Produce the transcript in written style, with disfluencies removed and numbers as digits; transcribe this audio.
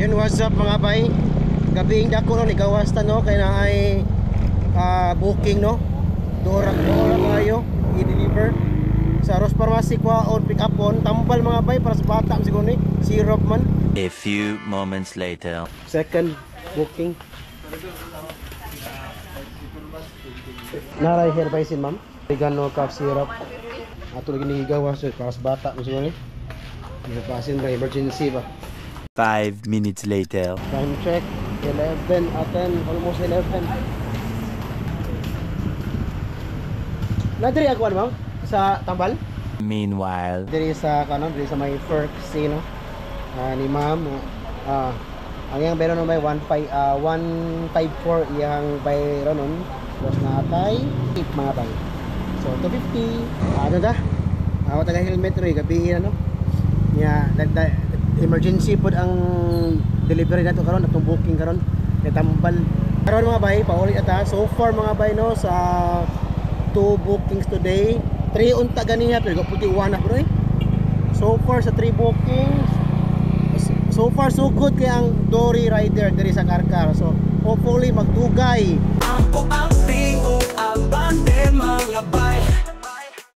Yun, what's up mga bay? Gabiing dako no, ni gawas ta no, kaya na ay booking no. Dora kayo i-deliver sa Ross Pharmacy kwaon pick up on tambal mga bay para sa bata siguro ni syrup man. A few moments later. Second booking. Naray herbasin ma'am. Oregano cough syrup. Ato lagi ni gawas para sa bata siguro ni. Herbasin ba emergency ba? 5 minutes later. Time check 11 at 10, almost 11. Nadiri ako ano ma'am? Sa tambal? Meanwhile, Diri sa kanon, diri sa may Ferk no. Ni ma'am ang yang bayron no may 154 iyang bayron nun. Plus natay tip mga bay. So 250. Ano da? Ako taga helmet ro gabi ano. Nya emergency pod ang delivery nato karon atong booking karon kay tambal. Karon mga bay, paulit ata. So far mga bay no sa 2 bookings today. 3 unta ganiya pero puti 1 na bro eh. So far sa 3 bookings. So far so good kay ang Dory rider diri sa Karkar. So hopefully magdugay.